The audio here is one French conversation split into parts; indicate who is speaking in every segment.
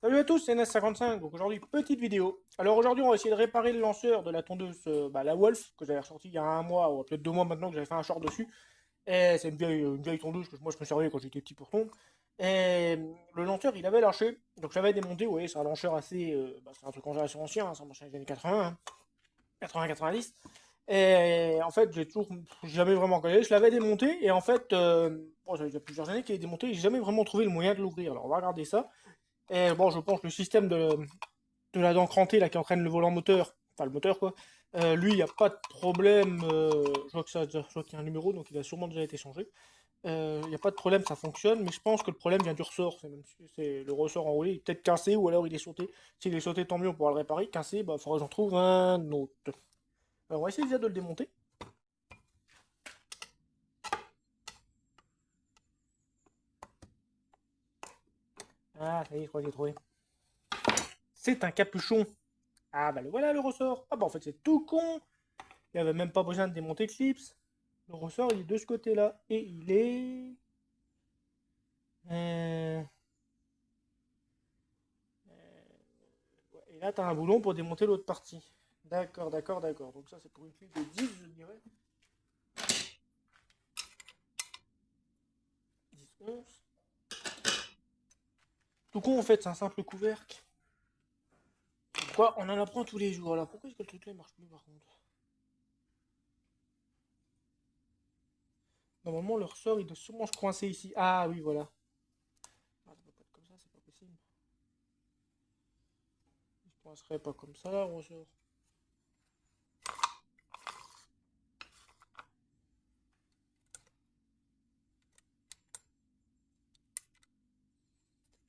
Speaker 1: Salut à tous, c'est NS55. Donc aujourd'hui, petite vidéo. Alors aujourd'hui, on va essayer de réparer le lanceur de la tondeuse, la Wolf, que j'avais ressorti il y a un mois, ou peut-être 2 mois maintenant que j'avais fait un short dessus. Et c'est une vieille tondeuse que moi je me servais quand j'étais petit pour ton. Et le lanceur, il avait lâché. Donc j'avais démonté, vous voyez, c'est un lanceur assez. C'est un truc assez ancien, hein, ça marche dans les années 80, hein, 80-90. Et en fait, j'ai jamais vraiment collé. Je l'avais démonté, et en fait, bon, ça fait déjà plusieurs années qu'il est démonté, j'ai jamais vraiment trouvé le moyen de l'ouvrir. Alors on va regarder ça. Et bon, je pense que le système de la dent crantée là, qui entraîne le volant moteur, enfin le moteur quoi, lui, il n'y a pas de problème. Je vois qu'il y a un numéro, donc il a sûrement déjà été changé. Il n'y a pas de problème, ça fonctionne, mais je pense que le problème vient du ressort. C'est le ressort enroulé, il est peut-être cassé ou alors il est sauté. S'il est sauté, tant mieux, on pourra le réparer. Cassé, bah, il faudra que j'en trouve un autre. Alors, on va essayer déjà de le démonter. Ah, ça y est, je crois que j'ai trouvé. C'est un capuchon. Ah, bah le voilà le ressort. Ah, bah en fait, c'est tout con. Il n'y avait même pas besoin de démonter le clips. Le ressort, il est de ce côté-là. Et il est... Euh, ouais, et là, tu as un boulon pour démonter l'autre partie. D'accord, d'accord, d'accord. Donc ça, c'est pour une clé de 10, je dirais. 10, 11. Tout con, en fait, c'est un simple couvercle. Pourquoi on en apprend tous les jours. Alors, pourquoi est-ce que le truc-là, il marche plus, par contre? Normalement, le ressort, il doit sûrement se coincer ici. Ah, oui, voilà. Ah, ça peut pas être comme ça, c'est pas possible. Il se coincerait pas comme ça, le ressort.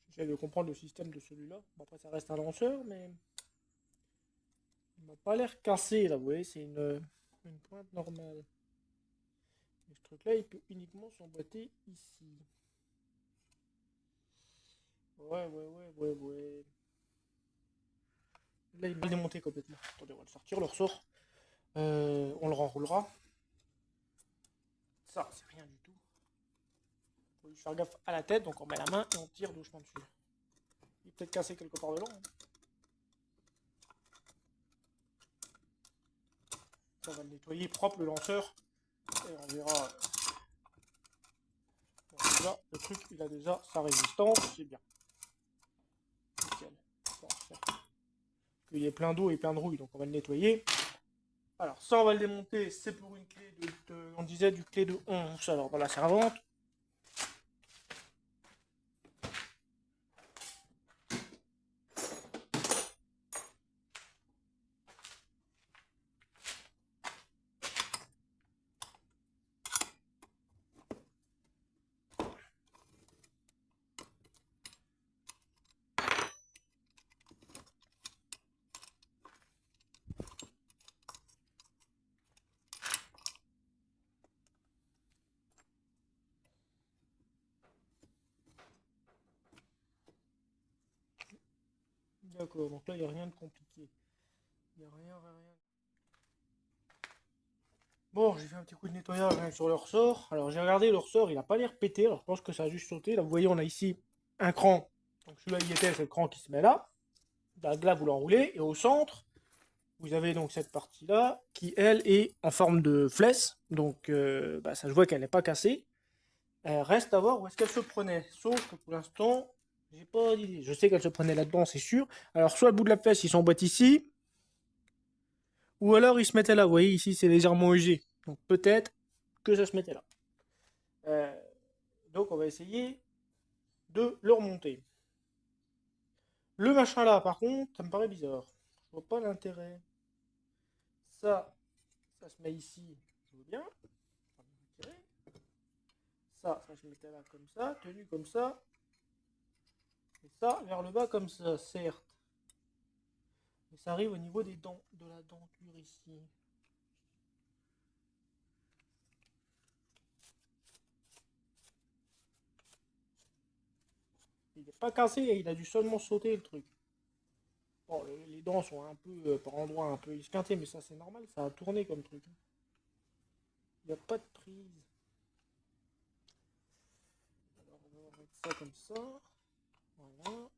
Speaker 1: J'essaie de comprendre le système de celui-là. Bon, après, ça reste un lanceur, mais il m'a pas l'air cassé, là, vous voyez, c'est une pointe normale. Et ce truc-là, il peut uniquement s'emboîter ici. Ouais, ouais, ouais, ouais, ouais. Là, il va le démonter complètement. Attendez, on va le sortir, le ressort. On le renroulera. Ça, c'est rien du tout. Faut juste faire gaffe à la tête, donc on met la main et on tire doucement dessus. Il est peut-être cassé quelque part dedans, hein. Ça, on va le nettoyer propre, le lanceur. Et on verra. Bon, déjà, le truc, il a déjà sa résistance. C'est bien. Nickel. Bon, il est plein d'eau et plein de rouille, donc on va le nettoyer. Alors, ça, on va le démonter. C'est pour une clé on disait du clé de 11. Alors, dans la servante. D'accord, donc là, il n'y a rien de compliqué. Il n'y a rien, rien, rien. Bon, j'ai fait un petit coup de nettoyage hein, sur le ressort. Alors, j'ai regardé le ressort, il n'a pas l'air pété. Alors, je pense que ça a juste sauté. Là, vous voyez, on a ici un cran. Donc, celui-là, il était, c'est le cran qui se met là. Là, vous l'enroulez. Et au centre, vous avez donc cette partie-là qui, elle, est en forme de flèche. Donc, ça, je vois qu'elle n'est pas cassée. Reste à voir où est-ce qu'elle se prenait. Sauf que pour l'instant, j'ai pas d'idée. Je sais qu'elle se prenait là-dedans, c'est sûr. Alors, soit le bout de la flèche, il s'emboîte ici. Ou alors, il se mettait là. Vous voyez, ici, c'est légèrement usé. Donc, peut-être que ça se mettait là. Euh, donc, on va essayer de le remonter. Le machin là, par contre, ça me paraît bizarre. Je vois pas l'intérêt. Ça, ça se met ici. Je veux bien. Ça se mettait là comme ça, tenu comme ça. Et ça, vers le bas comme ça, certes. Mais ça arrive au niveau des dents, de la denture ici. Il n'est pas cassé, il a dû seulement sauter le truc. Bon, les dents sont un peu, par endroits, un peu esquintées, mais ça c'est normal, ça a tourné comme truc. Il n'y a pas de prise. Alors on va mettre ça comme ça. Voilà.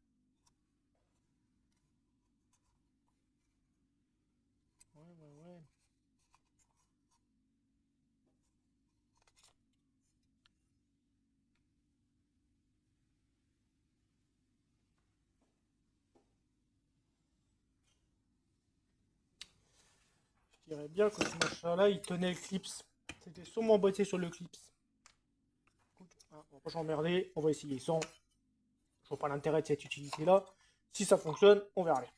Speaker 1: dirais bien que ce machin-là, il tenait le clips. C'était sûrement emboîté sur le clips. Écoute, hein, on va pas s'emmerder, on va essayer sans. Je vois pas l'intérêt de cette utilité-là. Si ça fonctionne, on verra bien.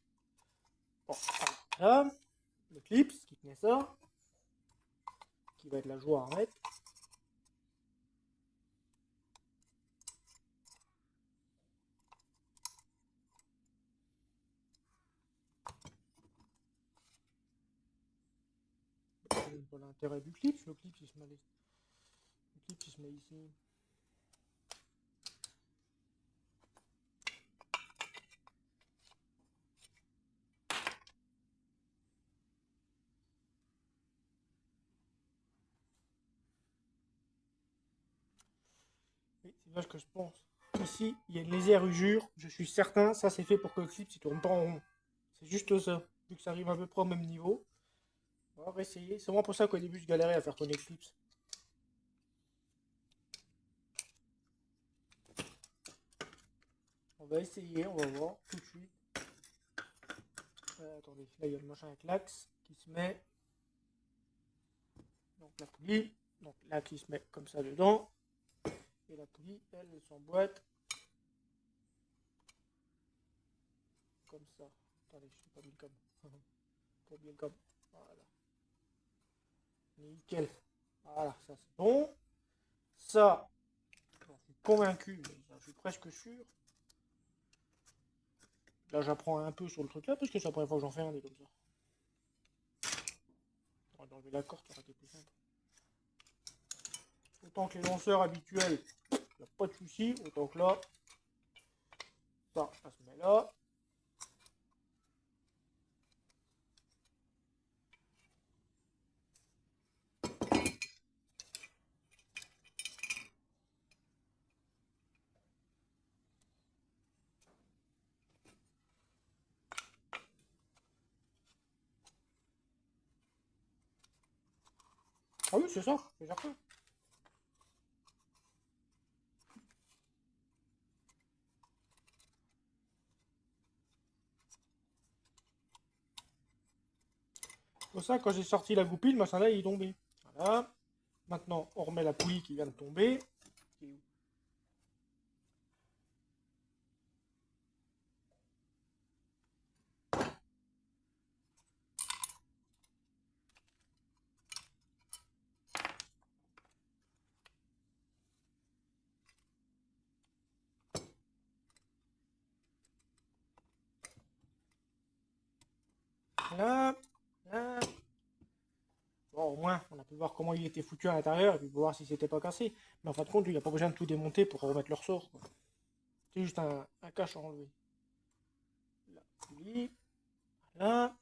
Speaker 1: Bon, alors, là, le clips qui tenait ça, qui va être la joie à mettre. C'est pas l'intérêt du clip. Le clip il se met, ici. Oui, c'est là que je pense. Ici, il y a une légère usure. Je suis certain, ça c'est fait pour que le clip ne tourne pas en rond. C'est juste ça. Vu que ça arrive à peu près au même niveau. On va essayer. C'est vraiment pour ça qu'au début je galérais à faire tourner le clip. On va essayer, on va voir tout de suite. Attendez, là il y a le machin avec l'axe qui se met. Donc la poulie. Donc là qui se met comme ça dedans. Et la poulie, elle s'emboîte. Comme ça. Attendez, je suis pas mis le com. Pas bien le com. Voilà. Nickel. Voilà, ça c'est bon. Ça, j'en suis convaincu, j'en suis presque sûr. Là, j'apprends un peu sur le truc là, parce que c'est la première fois que j'en fais un des comme ça. On va enlever la corde, ça aurait été plus simple. Autant que les lanceurs habituels, il n'y a pas de souci. Autant que là, ça se met là. Ah oui, c'est ça, c'est certain. Pour ça, quand j'ai sorti la goupille, le machin là, il est tombé. Voilà. Maintenant, on remet la poulie qui vient de tomber. Là, là. Bon, au moins, on a pu voir comment il était foutu à l'intérieur et puis voir si c'était pas cassé. Mais en fin de compte, il n'y a pas besoin de tout démonter pour remettre le ressort. C'est juste un cache à enlever. La poulie. Voilà.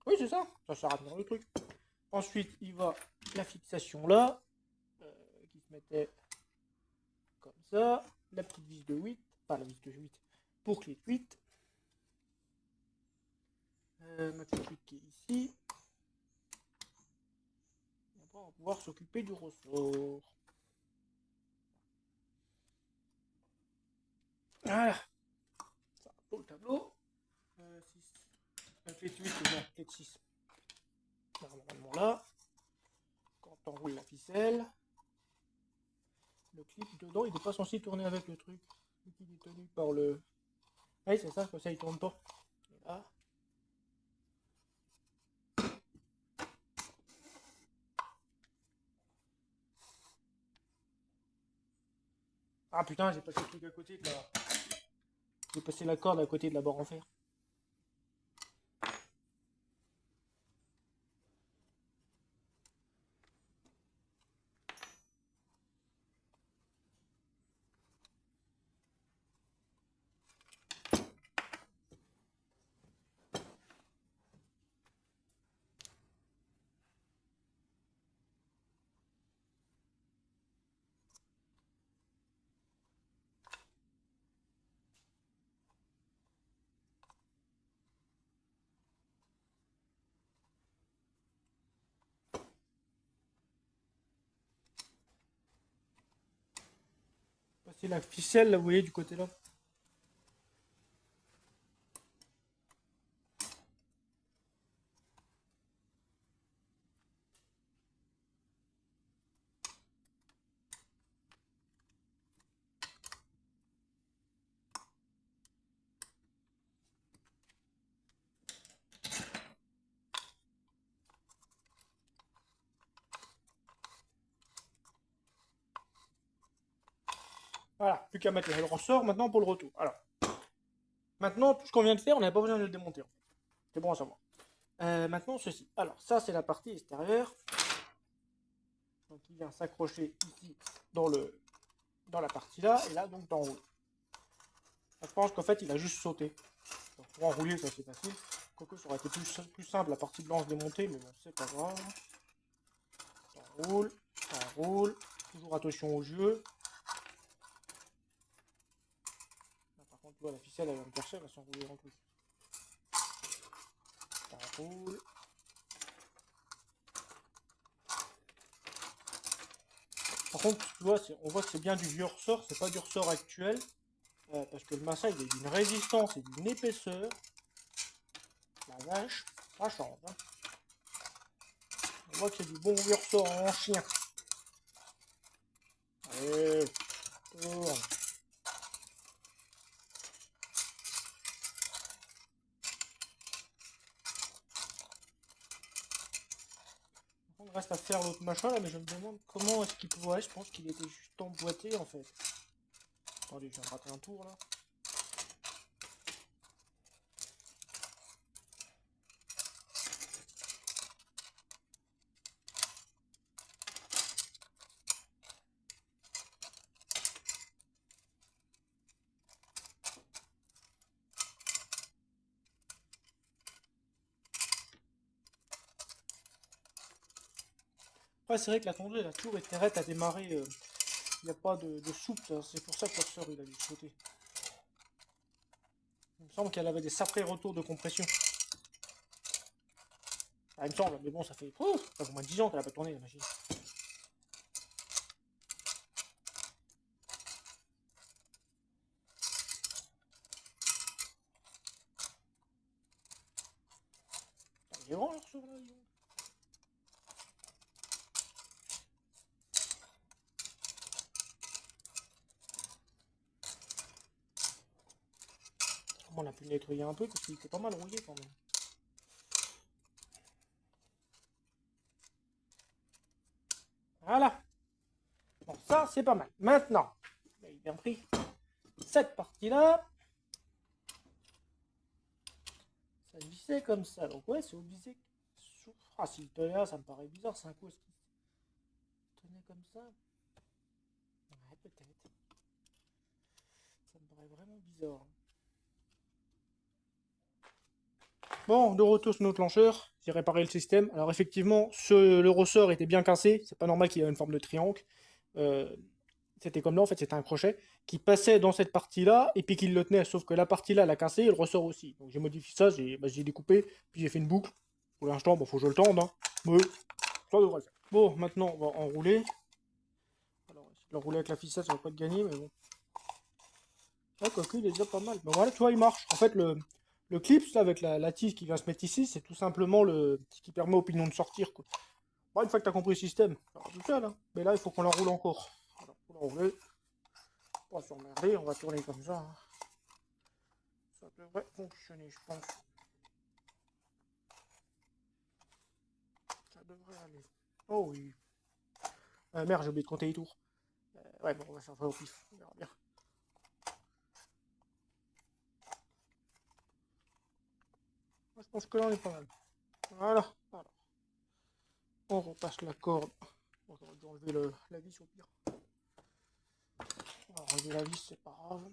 Speaker 1: Oui, c'est ça. Ça sert à tenir le truc. Ensuite, il va la fixation là, qui se mettait comme ça. La petite vis de 8, pas la vis de 8, pour clé de 8. Ma clé de 8 qui est ici. Et après, on va pouvoir s'occuper du ressort. Voilà. Ça, pour le tableau. 6. La clé de 8, c'est la clé de 6. Normalement là. Quand on roule la ficelle, le clip dedans, il n'est pas censé tourner avec le truc. Vu qu'il est tenu par le... Oui, c'est ça, comme ça il tourne pas. Et là... Ah putain, j'ai passé le truc à côté de la... J'ai passé la corde à côté de la barre en fer. Passer la ficelle, là, vous voyez, du côté là. Voilà, plus qu'à mettre le ressort maintenant pour le retour. Alors, maintenant, tout ce qu'on vient de faire, on n'a pas besoin de le démonter. C'est bon à savoir. Maintenant, ceci. Alors, ça, c'est la partie extérieure. Donc, il vient s'accrocher ici dans la partie là, et là, donc, d'en haut. Je pense qu'en fait, il a juste sauté. Donc, pour enrouler, ça, c'est facile. Quoique, ça aurait été plus simple, la partie blanche démontée, mais bon, c'est pas grave. Ça roule. Toujours attention aux yeux. Là, par contre, tu vois, la ficelle, elle va me percer, elle va s'enrouler en plus. Ça roule. Par contre, tu vois, on voit que c'est bien du vieux ressort, c'est pas du ressort actuel. Parce que le massa, il est d'une résistance et d'une épaisseur. La vache, ça change. Hein. On voit que c'est du bon vieux ressort en chien. Allez, tourne. On reste à faire l'autre machin là, mais je me demande comment est-ce qu'il pourrait. Je pense qu'il était juste emboîté en fait. Attendez, je viens de rater un tour là. Après, c'est vrai que la tondeuse, elle a toujours été raide à démarrer. Il n'y a pas de souple, c'est pour ça que le ressort il a dû sauter. Il me semble qu'elle avait des sacrés retours de compression. Ah, il me semble, mais bon, ça fait au moins 10 ans qu'elle n'a pas tourné la machine. Putain, il est grand le ressort là, dis donc. On a pu le nettoyer un peu parce qu'il était pas mal rouillé quand même. Voilà. Bon, ça, c'est pas mal. Maintenant, il a bien pris cette partie-là. Ça vissait comme ça. Donc, ouais, c'est obligé. Ah, s'il tenait là, ça me paraît bizarre. C'est un coup, est-ce qu'il tenait comme ça? Ouais, peut-être. Ça me paraît vraiment bizarre. Bon, de retour sur notre lanceur, j'ai réparé le système. Alors effectivement, le ressort était bien cassé, c'est pas normal qu'il ait une forme de triangle. Euh, C'était comme là, en fait, c'était un crochet qui passait dans cette partie-là et puis qui le tenait, sauf que la partie-là, elle a cassé et le ressort aussi. Donc j'ai modifié ça, j'ai découpé, puis j'ai fait une boucle. Pour l'instant, bon, faut que je le tende, hein. Mais ça devrait le faire. Bon, maintenant, on va enrouler. Alors, essayer de l'enrouler avec la ficelle, ça va pas être gagné, mais bon. Ouais, quoique, il est déjà pas mal. Mais voilà, tu vois, il marche. En fait, le clip, là, avec la tige qui vient se mettre ici, c'est tout simplement ce qui permet au pignon de sortir, quoi. Bon, une fois que tu as compris le système, ça va tout seul, hein. Mais là, il faut qu'on l'enroule encore. Alors, pour l'enrouler, on va s'emmerder, on va tourner comme ça. Hein. Ça devrait fonctionner, je pense. Ça devrait aller. Oh oui. Merde, j'ai oublié de compter les tours. Ouais, bon, on va faire ça au pif. On verra bien. Moi, je pense que là, on est pas mal. Voilà. Alors, on repasse la corde. Bon, j'aurais dû enlever la vis au pire. On va enlever la vis, c'est pas grave.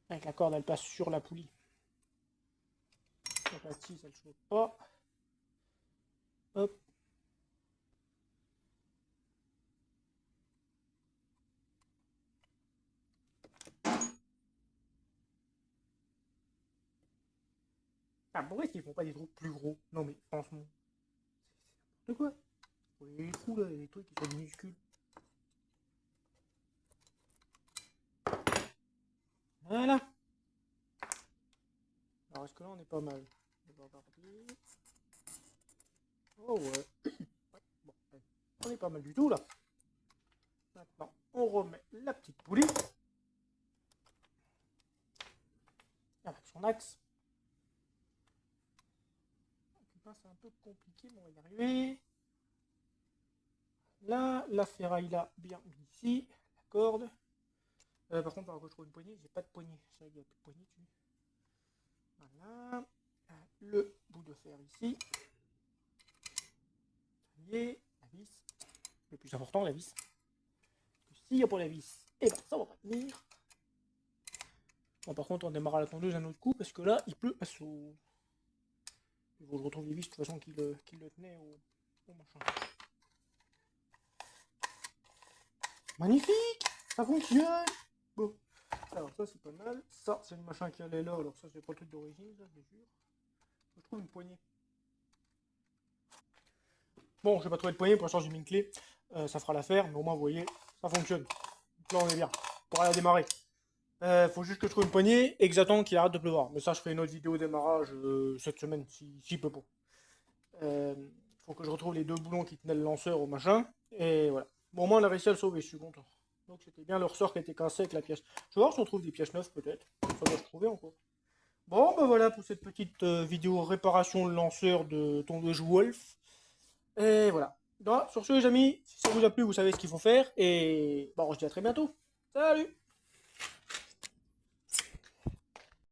Speaker 1: Avec la corde, elle passe sur la poulie. Donc la tisse, elle saute pas. Hop. Ah, pourquoi est-ce qu'ils font pas des trucs plus gros? Non, mais franchement, c'est n'importe quoi. Il est fou là, les trucs qui sont minuscules. Voilà. Alors, est-ce que là, on est pas mal? Oh ouais. Bon, allez. On est pas mal du tout là. Maintenant, on remet la petite poulie. Avec son axe. C'est un peu compliqué, mais on va y arriver. Voilà, la ferraille là, bien ici, la corde. Par contre, je trouve une poignée, j'ai pas de poignée. C'est vrai qu'il n'y a plus de poignée dessus. Voilà, le bout de fer ici. Et la vis, le plus important, la vis. S'il n'y a pas la vis, et ben ça va pas tenir. Bon, par contre, on démarre la tondeuse un autre coup parce que là, il pleut à saut. Il faut que je retrouve les vis de toute façon qui le tenaient au machin. Magnifique, ça fonctionne. Bon, alors ça c'est pas mal. Ça c'est le machin qui allait là. Alors ça c'est pas le truc d'origine, ça c'est sûr. Je trouve une poignée. Bon, je vais pas trouver de poignée, pour l'instant j'ai mis une clé. Ça fera l'affaire, mais au moins vous voyez, ça fonctionne. Donc là on est bien. On pourra la démarrer. Faut juste que je trouve une poignée et que j'attends qu'il arrête de pleuvoir. Mais ça je ferai une autre vidéo démarrage cette semaine si peu pas. Faut que je retrouve les deux boulons qui tenaient le lanceur au machin. Et voilà. Bon, au moins on a réussi à le sauver, je suis content. Donc c'était bien le ressort qui était cassé avec la pièce. Je vais voir si on trouve des pièces neuves peut-être. Ça doit se trouver encore. Bon, bah voilà pour cette petite vidéo réparation de lanceur de tondeuse Wolf. Et voilà. Donc, sur ce, les amis, si ça vous a plu, vous savez ce qu'il faut faire. Et bon, on se dit à très bientôt. Salut!